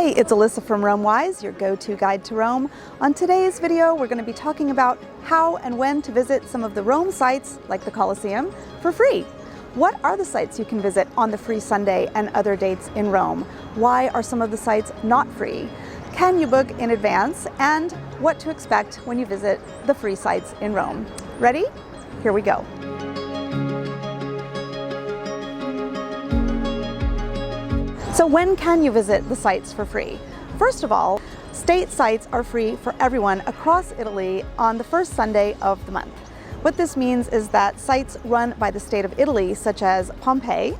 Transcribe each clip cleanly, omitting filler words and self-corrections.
Hey, it's Alyssa from Romewise, your go-to guide to Rome. On today's video, we're going to be talking about how and when to visit some of the Rome sites, like the Colosseum, for free. What are the sites you can visit on the free Sunday and other dates in Rome? Why are some of the sites not free? Can you book in advance? And what to expect when you visit the free sites in Rome. Ready? Here we go. So when can you visit the sites for free? First of all, state sites are free for everyone across Italy on the first Sunday of the month. What this means is that sites run by the state of Italy, such as Pompeii,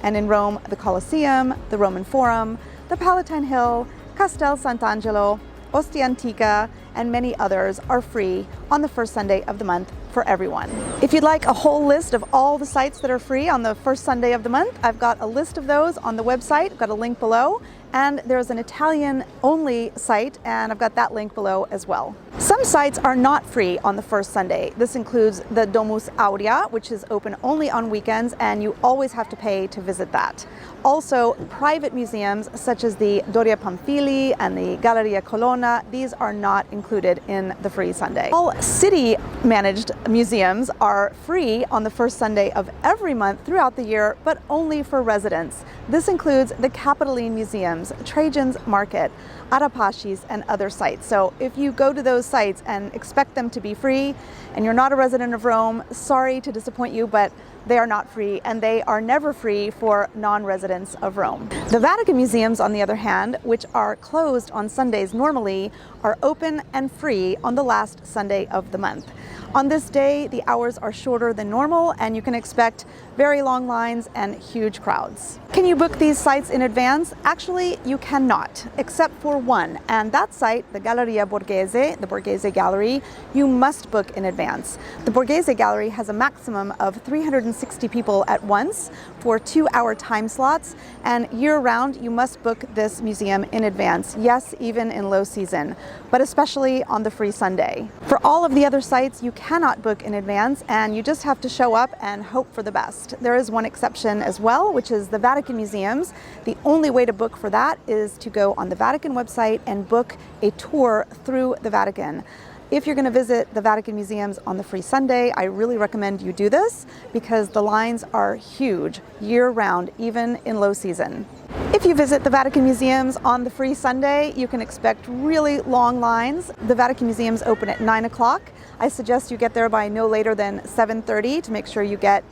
and in Rome, the Colosseum, the Roman Forum, the Palatine Hill, Castel Sant'Angelo, Ostia Antica, and many others are free on the first Sunday of the month for everyone. If you'd like a whole list of all the sites that are free on the first Sunday of the month, I've got a list of those on the website. I've got a link below, and there's an Italian-only site, and I've got that link below as well. Some sites are not free on the first Sunday. This includes the Domus Aurea, which is open only on weekends, and you always have to pay to visit that. Also, private museums such as the Doria Pamphili and the Galleria Colonna, these are not included in the free Sunday. All city-managed museums are free on the first Sunday of every month throughout the year, but only for residents. This includes the Capitoline Museums, Trajan's Market, Arapasci's, and other sites. So if you go to those sites and expect them to be free and you're not a resident of Rome, sorry to disappoint you, but they are not free, and they are never free for non-residents of Rome. The Vatican museums, on the other hand, which are closed on Sundays normally, are open and free on the last Sunday of the month. On this day, the hours are shorter than normal, and you can expect very long lines and huge crowds. Can you book these sites in advance? Actually, you cannot, except for one, and that site, the Galleria Borghese, the Borghese Gallery, you must book in advance. The Borghese Gallery has a maximum of 360 people at once for 2-hour time slots, and year-round you must book this museum in advance, yes, even in low season, but especially on the free Sunday. For all of the other sites, you cannot book in advance, and you just have to show up and hope for the best. There is one exception as well, which is the Vatican museums. The only way to book for that is to go on the Vatican website and book a tour through the Vatican. If you're going to visit the Vatican museums on the free Sunday, I really recommend you do this because the lines are huge year-round, even in low season. If you visit the Vatican museums on the free Sunday, you can expect really long lines. The Vatican museums open at 9 o'clock. I suggest you get there by no later than 7:30 to make sure you get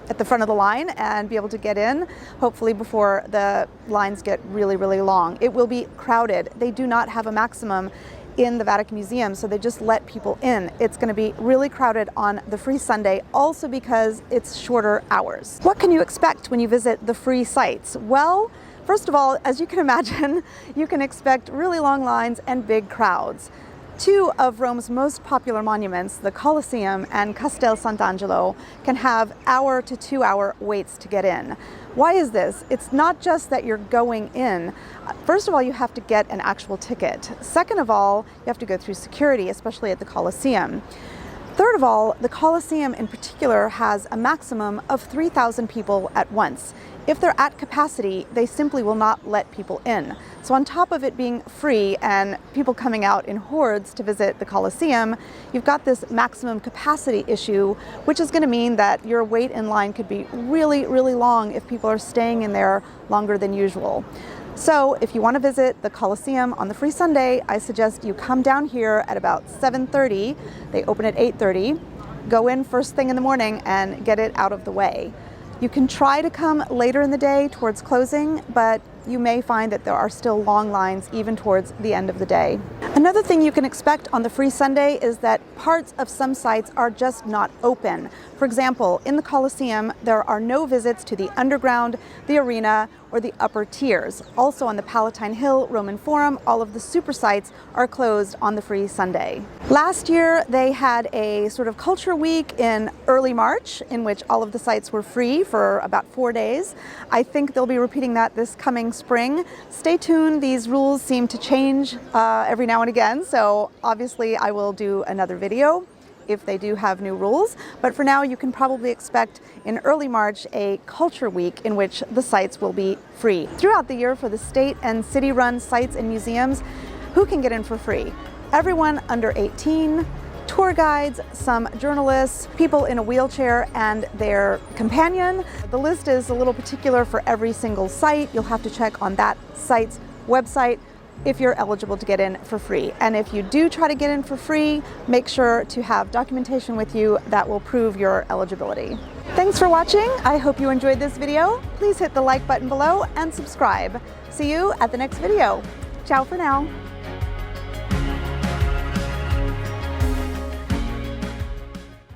at the front of the line and be able to get in, hopefully before the lines get really, really long. It will be crowded. They do not have a maximum in the Vatican Museum, so they just let people in. It's going to be really crowded on the free Sunday, also because it's shorter hours. What can you expect when you visit the free sites? Well, first of all, as you can imagine, you can expect really long lines and big crowds. Two of Rome's most popular monuments, the Colosseum and Castel Sant'Angelo, can have hour to 2-hour waits to get in. Why is this? It's not just that you're going in. First of all, you have to get an actual ticket. Second of all, you have to go through security, especially at the Colosseum. Third of all, the Colosseum in particular has a maximum of 3,000 people at once. If they're at capacity, they simply will not let people in. So on top of it being free and people coming out in hordes to visit the Colosseum, you've got this maximum capacity issue, which is going to mean that your wait in line could be really, really long if people are staying in there longer than usual. So if you want to visit the Colosseum on the free Sunday, I suggest you come down here at about 7:30. They open at 8:30. Go in first thing in the morning and get it out of the way. You can try to come later in the day towards closing, but you may find that there are still long lines even towards the end of the day. Another thing you can expect on the free Sunday is that parts of some sites are just not open. For example, in the Colosseum, there are no visits to the underground, the arena, or the upper tiers. Also on the Palatine Hill, Roman Forum, all of the super sites are closed on the free Sunday. Last year, they had a sort of culture week in early March in which all of the sites were free for about 4 days. I think they'll be repeating that this coming spring. Stay tuned. These rules seem to change every now and again, so obviously I will do another video. if they do have new rules, but for now you can probably expect in early March a culture week in which the sites will be free. Throughout the year for the state and city-run sites and museums, who can get in for free? Everyone under 18, tour guides, some journalists, people in a wheelchair and their companion. The list is a little particular for every single site. You'll have to check on that site's website if you're eligible to get in for free. And if you do try to get in for free, make sure to have documentation with you that will prove your eligibility. Thanks for watching. I hope you enjoyed this video. Please hit the like button below and subscribe. See you at the next video. Ciao for now.